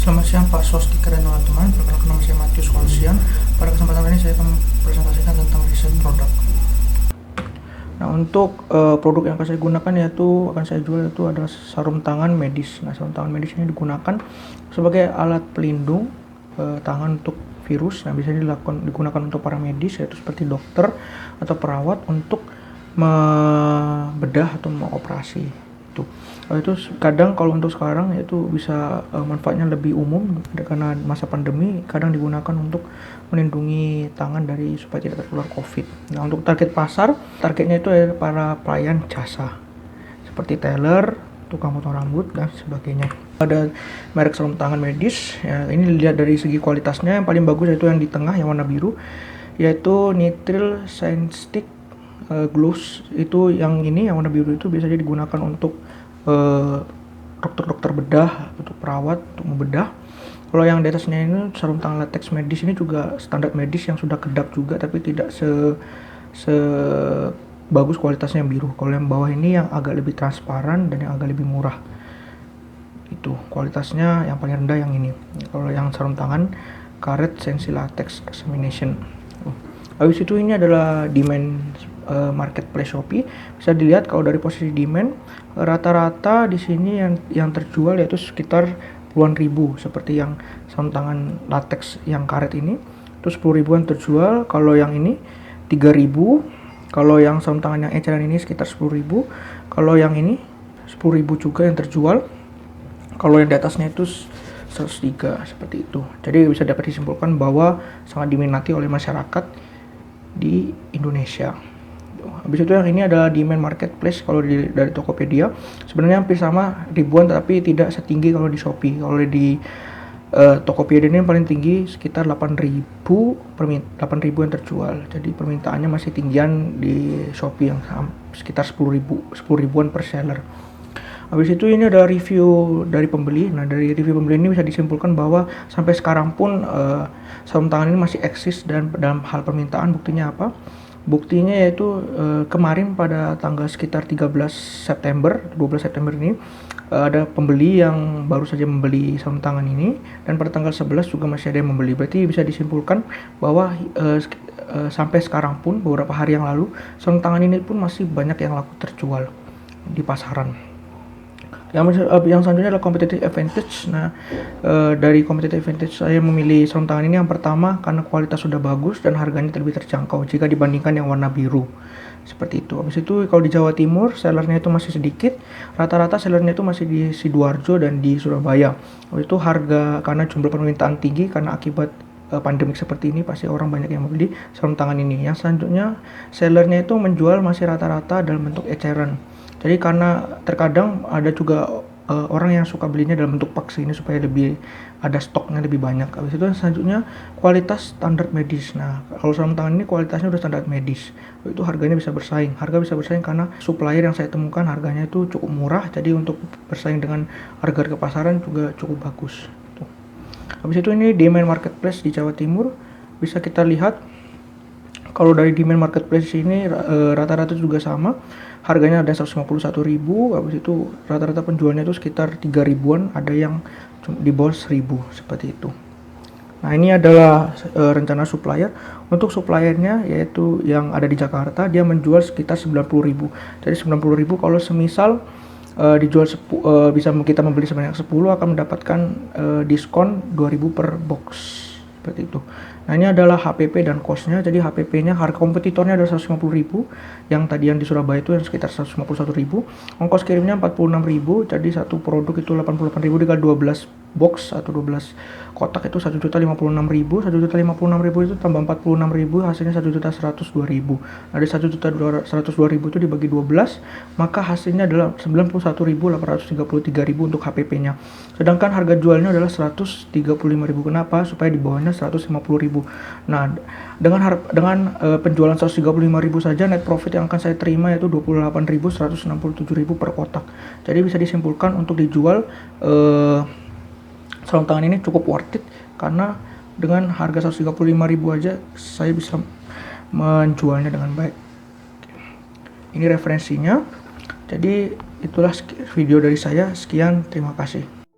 Selamat siang Pak Sostika dan teman-teman. Perkenalkan, nama saya Matius Kolsian. Pada kesempatan ini saya akan mempresentasikan tentang riset produk. Nah, untuk produk yang akan saya gunakan akan saya jual itu adalah sarung tangan medis. Nah, sarung tangan medis ini digunakan sebagai alat pelindung tangan untuk virus. Nah, bisa digunakan untuk para medis, yaitu seperti dokter atau perawat untuk membedah atau mengoperasi. Itu kadang kalau untuk sekarang itu bisa manfaatnya lebih umum karena masa pandemi, kadang digunakan untuk melindungi tangan dari supaya tidak tertular COVID. Nah, untuk targetnya itu adalah para pelayan jasa seperti tailor, tukang potong rambut dan sebagainya. Ada merek sarung tangan medis ya, ini dilihat dari segi kualitasnya. Yang paling bagus yaitu yang di tengah yang warna biru, yaitu Nitril Synstick Gloss. Itu yang warna biru itu biasanya digunakan untuk dokter-dokter bedah, untuk perawat, untuk membedah. Kalau yang di atasnya ini sarung tangan latex medis, ini juga standar medis yang sudah kedap juga, tapi tidak bagus kualitasnya yang biru. Kalau yang bawah ini yang agak lebih transparan dan yang agak lebih murah. Itu kualitasnya yang paling rendah yang ini. Kalau yang sarung tangan karet Sensi Latex Examination. Habis itu ini adalah demand marketplace Shopee. Bisa dilihat kalau dari posisi demand, rata-rata di sini yang terjual yaitu sekitar puluhan ribu, seperti yang sarung tangan latex yang karet ini itu 10 ribuan terjual. Kalau yang ini 3.000. Kalau yang sarung tangan yang eceran ini sekitar 10 ribu. Kalau yang ini 10 ribu juga yang terjual. Kalau yang di atasnya itu 103, seperti itu. Jadi bisa dapat disimpulkan bahwa sangat diminati oleh masyarakat di Indonesia. Habis itu yang ini adalah demand marketplace. Kalau dari Tokopedia sebenarnya hampir sama ribuan, tapi tidak setinggi kalau di Shopee. Kalau di Tokopedia ini paling tinggi sekitar 8.000 yang terjual. Jadi permintaannya masih tinggian di Shopee yang sekitar 10 ribuan per seller. Habis itu ini ada review dari pembeli. Nah, dari review pembeli ini bisa disimpulkan bahwa sampai sekarang pun sarung tangan ini masih eksis dan dalam hal permintaan. Buktinya apa? Buktinya yaitu kemarin pada tanggal sekitar 12 September ini ada pembeli yang baru saja membeli sarung tangan ini, dan pada tanggal 11 juga masih ada yang membeli. Berarti bisa disimpulkan bahwa sampai sekarang pun, beberapa hari yang lalu, sarung tangan ini pun masih banyak yang laku terjual di pasaran. Yang selanjutnya adalah competitive advantage. Nah, dari competitive advantage saya memilih sarung tangan ini yang pertama karena kualitas sudah bagus dan harganya lebih terjangkau jika dibandingkan yang warna biru. Seperti itu. Habis itu kalau di Jawa Timur sellernya itu masih sedikit. Rata-rata sellernya itu masih di Sidoarjo dan di Surabaya. Habis itu harga, karena jumlah permintaan tinggi karena akibat pandemik seperti ini, pasti orang banyak yang membeli sarung tangan ini. Yang selanjutnya sellernya itu menjual masih rata-rata dalam bentuk eceran. Jadi karena terkadang ada juga orang yang suka belinya dalam bentuk box ini supaya lebih ada stoknya lebih banyak. Habis itu selanjutnya kualitas standar medis. Nah, kalau sarung tangan ini kualitasnya udah standar medis, itu harganya bisa bersaing. Harga bisa bersaing karena supplier yang saya temukan harganya itu cukup murah. Jadi untuk bersaing dengan harga pasaran juga cukup bagus. Tuh. Habis itu ini demand marketplace di Jawa Timur. Bisa kita lihat kalau dari demand marketplace ini rata-rata juga sama. Harganya ada 151.000, habis itu rata-rata penjualnya itu sekitar 3 ribuan, ada yang di bawah 1.000, seperti itu. Nah, ini adalah rencana supplier. Untuk suppliernya yaitu yang ada di Jakarta, dia menjual sekitar 90.000. Jadi 90.000 kalau semisal dijual bisa kita membeli sebanyak 10 akan mendapatkan diskon 2.000 per box, seperti itu. Nah, ini adalah HPP dan cost-nya. Jadi HPP-nya, harga kompetitornya ada 150.000. Yang tadi yang di Surabaya itu yang sekitar 151.000. Ongkos kirimnya 46.000. Jadi satu produk itu 88.000 dikali 12 box atau 12 kotak itu 1.056.000. 1.056.000 itu tambah 46.000, hasilnya 1.102.000. Nah, dari 1.102.000 itu dibagi 12, maka hasilnya adalah 91.833.000 untuk HPP-nya. Sedangkan harga jualnya adalah 135.000. Kenapa? Supaya di bawahnya 150.000. Nah, dengan penjualan 135.000 saja, net profit yang akan saya terima yaitu 28.167.000 per kotak. Jadi bisa disimpulkan untuk dijual sarung tangan ini cukup worth it, karena dengan harga 135.000 aja saya bisa menjualnya dengan baik. Ini referensinya. Jadi itulah video dari saya. Sekian, terima kasih.